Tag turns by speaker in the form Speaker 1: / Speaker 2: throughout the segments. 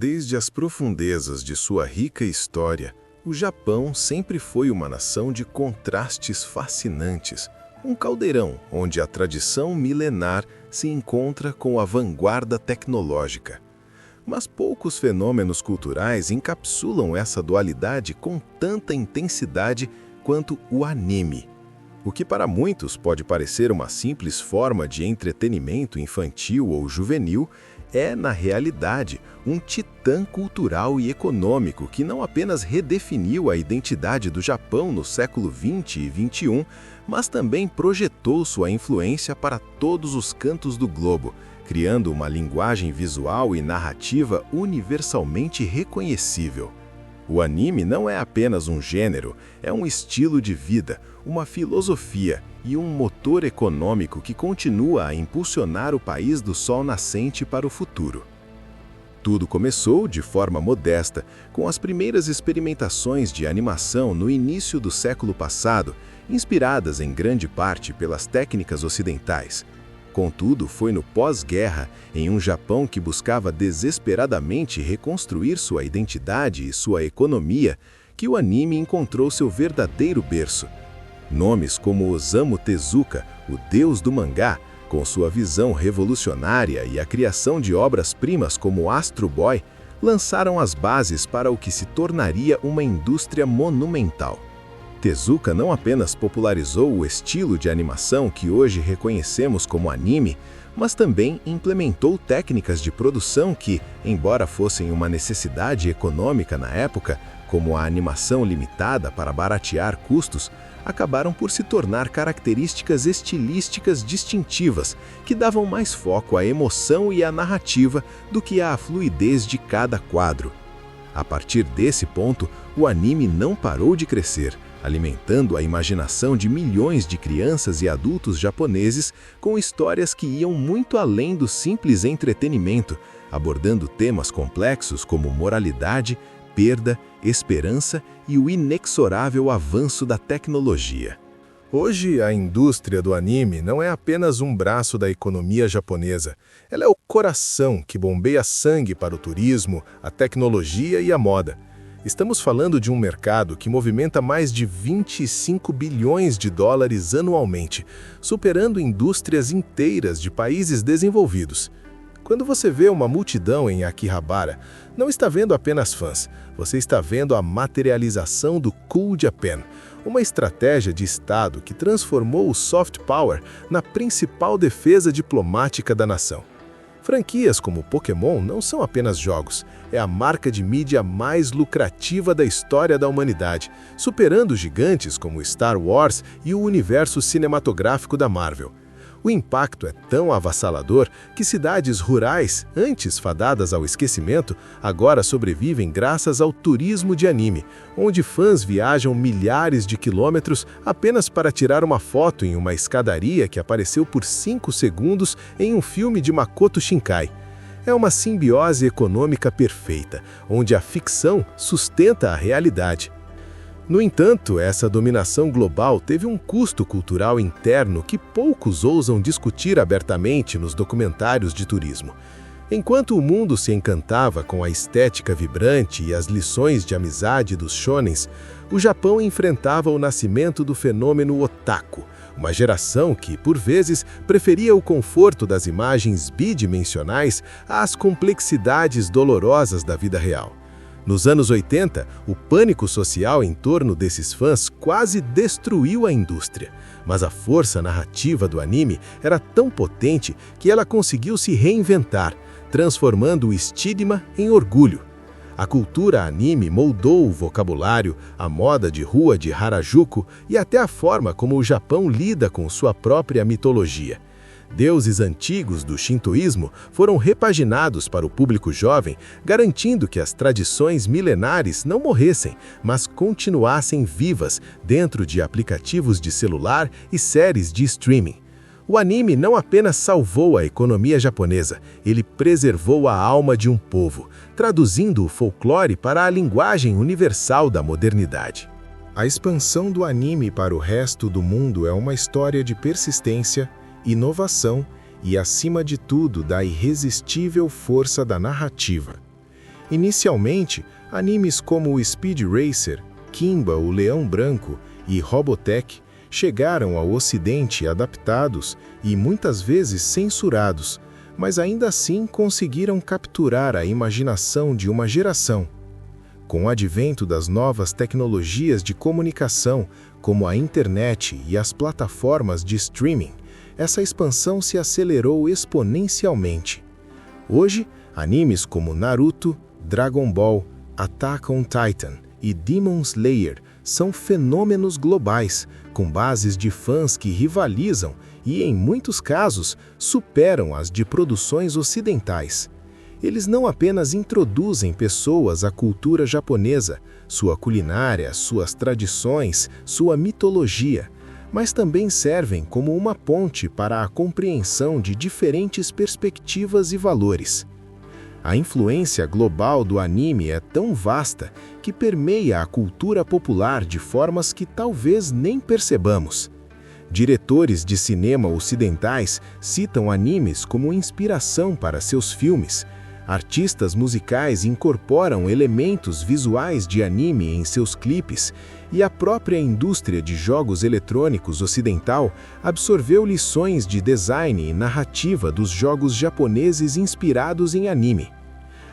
Speaker 1: Desde as profundezas de sua rica história, o Japão sempre foi uma nação de contrastes fascinantes, um caldeirão onde a tradição milenar se encontra com a vanguarda tecnológica. Mas poucos fenômenos culturais encapsulam essa dualidade com tanta intensidade quanto o anime. O que para muitos pode parecer uma simples forma de entretenimento infantil ou juvenil, é, na realidade, um titã cultural e econômico que não apenas redefiniu a identidade do Japão no século XX e XXI, mas também projetou sua influência para todos os cantos do globo, criando uma linguagem visual e narrativa universalmente reconhecível. O anime não é apenas um gênero, é um estilo de vida, uma filosofia e um motor econômico que continua a impulsionar o país do sol nascente para o futuro. Tudo começou, de forma modesta, com as primeiras experimentações de animação no início do século passado, inspiradas em grande parte pelas técnicas ocidentais. Contudo, foi no pós-guerra, em um Japão que buscava desesperadamente reconstruir sua identidade e sua economia, que o anime encontrou seu verdadeiro berço. Nomes como Osamu Tezuka, o deus do mangá, com sua visão revolucionária e a criação de obras-primas como Astro Boy, lançaram as bases para o que se tornaria uma indústria monumental. Tezuka não apenas popularizou o estilo de animação que hoje reconhecemos como anime, mas também implementou técnicas de produção que, embora fossem uma necessidade econômica na época, como a animação limitada para baratear custos, acabaram por se tornar características estilísticas distintivas que davam mais foco à emoção e à narrativa do que à fluidez de cada quadro. A partir desse ponto, o anime não parou de crescer, alimentando a imaginação de milhões de crianças e adultos japoneses com histórias que iam muito além do simples entretenimento, abordando temas complexos como moralidade, perda, esperança e o inexorável avanço da tecnologia. Hoje, a indústria do anime não é apenas um braço da economia japonesa. Ela é o coração que bombeia sangue para o turismo, a tecnologia e a moda. Estamos falando de um mercado que movimenta mais de 25 bilhões de dólares anualmente, superando indústrias inteiras de países desenvolvidos. Quando você vê uma multidão em Akihabara, não está vendo apenas fãs, você está vendo a materialização do Cool Japan, uma estratégia de Estado que transformou o soft power na principal defesa diplomática da nação. Franquias como Pokémon não são apenas jogos, é a marca de mídia mais lucrativa da história da humanidade, superando gigantes como Star Wars e o universo cinematográfico da Marvel. O impacto é tão avassalador que cidades rurais, antes fadadas ao esquecimento, agora sobrevivem graças ao turismo de anime, onde fãs viajam milhares de quilômetros apenas para tirar uma foto em uma escadaria que apareceu por 5 segundos em um filme de Makoto Shinkai. É uma simbiose econômica perfeita, onde a ficção sustenta a realidade. No entanto, essa dominação global teve um custo cultural interno que poucos ousam discutir abertamente nos documentários de turismo. Enquanto o mundo se encantava com a estética vibrante e as lições de amizade dos shonens, o Japão enfrentava o nascimento do fenômeno otaku, uma geração que, por vezes, preferia o conforto das imagens bidimensionais às complexidades dolorosas da vida real. Nos anos 80, o pânico social em torno desses fãs quase destruiu a indústria, mas a força narrativa do anime era tão potente que ela conseguiu se reinventar, transformando o estigma em orgulho. A cultura anime moldou o vocabulário, a moda de rua de Harajuku e até a forma como o Japão lida com sua própria mitologia. Deuses antigos do shintoísmo foram repaginados para o público jovem, garantindo que as tradições milenares não morressem, mas continuassem vivas dentro de aplicativos de celular e séries de streaming. O anime não apenas salvou a economia japonesa, ele preservou a alma de um povo, traduzindo o folclore para a linguagem universal da modernidade. A expansão do anime para o resto do mundo é uma história de persistência, inovação e, acima de tudo, da irresistível força da narrativa. Inicialmente, animes como o Speed Racer, Kimba, o Leão Branco e Robotech chegaram ao Ocidente adaptados e muitas vezes censurados, mas ainda assim conseguiram capturar a imaginação de uma geração. Com o advento das novas tecnologias de comunicação, como a internet e as plataformas de streaming, essa expansão se acelerou exponencialmente. Hoje, animes como Naruto, Dragon Ball, Attack on Titan e Demon Slayer são fenômenos globais, com bases de fãs que rivalizam e, em muitos casos, superam as de produções ocidentais. Eles não apenas introduzem pessoas à cultura japonesa, sua culinária, suas tradições, sua mitologia, mas também servem como uma ponte para a compreensão de diferentes perspectivas e valores. A influência global do anime é tão vasta que permeia a cultura popular de formas que talvez nem percebamos. Diretores de cinema ocidentais citam animes como inspiração para seus filmes. Artistas musicais incorporam elementos visuais de anime em seus clipes, e a própria indústria de jogos eletrônicos ocidental absorveu lições de design e narrativa dos jogos japoneses inspirados em anime.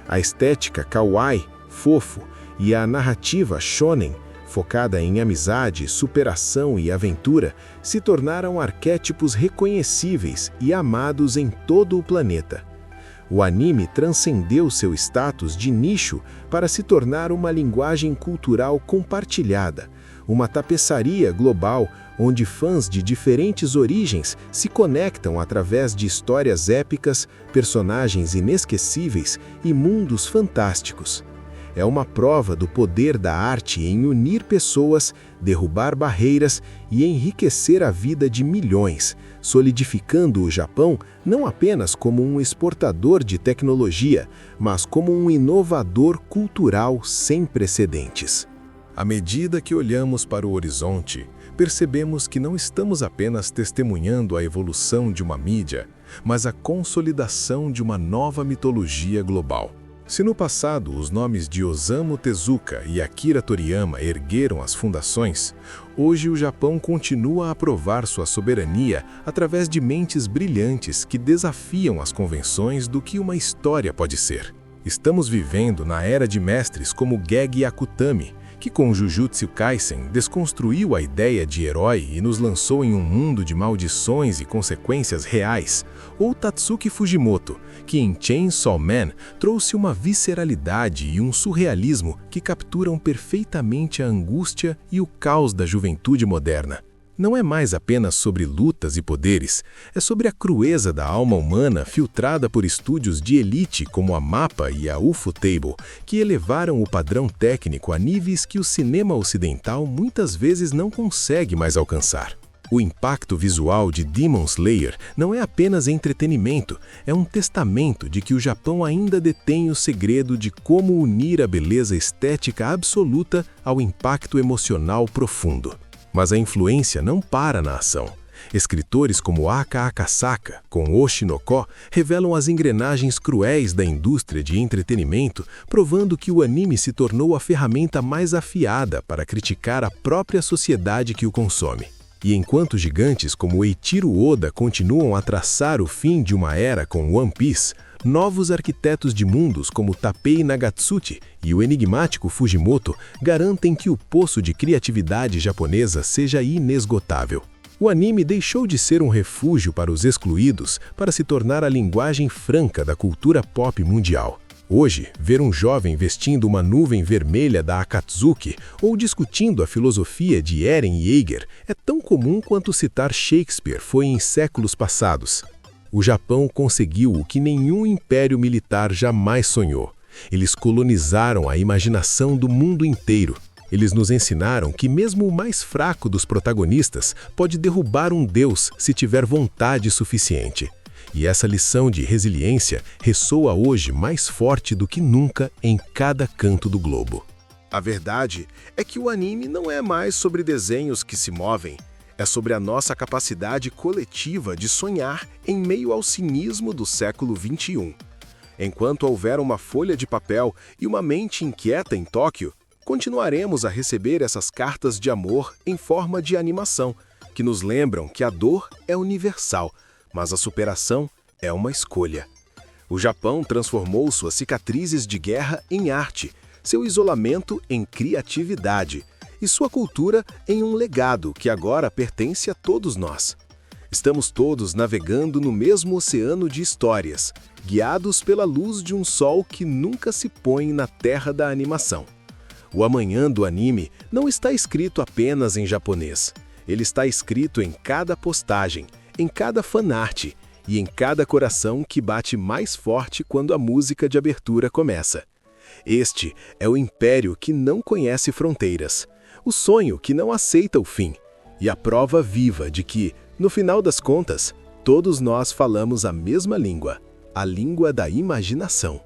Speaker 1: A estética kawaii, fofo, e a narrativa shonen, focada em amizade, superação e aventura, se tornaram arquétipos reconhecíveis e amados em todo o planeta. O anime transcendeu seu status de nicho para se tornar uma linguagem cultural compartilhada, uma tapeçaria global onde fãs de diferentes origens se conectam através de histórias épicas, personagens inesquecíveis e mundos fantásticos. É uma prova do poder da arte em unir pessoas, derrubar barreiras e enriquecer a vida de milhões, solidificando o Japão não apenas como um exportador de tecnologia, mas como um inovador cultural sem precedentes. À medida que olhamos para o horizonte, percebemos que não estamos apenas testemunhando a evolução de uma mídia, mas a consolidação de uma nova mitologia global. Se no passado os nomes de Osamu Tezuka e Akira Toriyama ergueram as fundações, hoje o Japão continua a provar sua soberania através de mentes brilhantes que desafiam as convenções do que uma história pode ser. Estamos vivendo na era de mestres como Gege Akutami, que com Jujutsu Kaisen desconstruiu a ideia de herói e nos lançou em um mundo de maldições e consequências reais, ou Tatsuki Fujimoto, que em Chainsaw Man trouxe uma visceralidade e um surrealismo que capturam perfeitamente a angústia e o caos da juventude moderna. Não é mais apenas sobre lutas e poderes, é sobre a crueza da alma humana filtrada por estúdios de elite como a MAPPA e a Ufotable, que elevaram o padrão técnico a níveis que o cinema ocidental muitas vezes não consegue mais alcançar. O impacto visual de Demon Slayer não é apenas entretenimento, é um testamento de que o Japão ainda detém o segredo de como unir a beleza estética absoluta ao impacto emocional profundo. Mas a influência não para na ação. Escritores como Aka Akasaka, com Oshinoko, revelam as engrenagens cruéis da indústria de entretenimento, provando que o anime se tornou a ferramenta mais afiada para criticar a própria sociedade que o consome. E enquanto gigantes como Eiichiro Oda continuam a traçar o fim de uma era com One Piece, novos arquitetos de mundos como Tapei Nagatsuchi e o enigmático Fujimoto garantem que o poço de criatividade japonesa seja inesgotável. O anime deixou de ser um refúgio para os excluídos para se tornar a linguagem franca da cultura pop mundial. Hoje, ver um jovem vestindo uma nuvem vermelha da Akatsuki ou discutindo a filosofia de Eren Yeager é tão comum quanto citar Shakespeare foi em séculos passados. O Japão conseguiu o que nenhum império militar jamais sonhou. Eles colonizaram a imaginação do mundo inteiro. Eles nos ensinaram que mesmo o mais fraco dos protagonistas pode derrubar um deus se tiver vontade suficiente. E essa lição de resiliência ressoa hoje mais forte do que nunca em cada canto do globo. A verdade é que o anime não é mais sobre desenhos que se movem, é sobre a nossa capacidade coletiva de sonhar em meio ao cinismo do século XXI. Enquanto houver uma folha de papel e uma mente inquieta em Tóquio, continuaremos a receber essas cartas de amor em forma de animação, que nos lembram que a dor é universal, mas a superação é uma escolha. O Japão transformou suas cicatrizes de guerra em arte, seu isolamento em criatividade e sua cultura em um legado que agora pertence a todos nós. Estamos todos navegando no mesmo oceano de histórias, guiados pela luz de um sol que nunca se põe na terra da animação. O amanhã do anime não está escrito apenas em japonês. Ele está escrito em cada postagem, em cada fanart e em cada coração que bate mais forte quando a música de abertura começa. Este é o império que não conhece fronteiras, o sonho que não aceita o fim, e a prova viva de que, no final das contas, todos nós falamos a mesma língua, a língua da imaginação.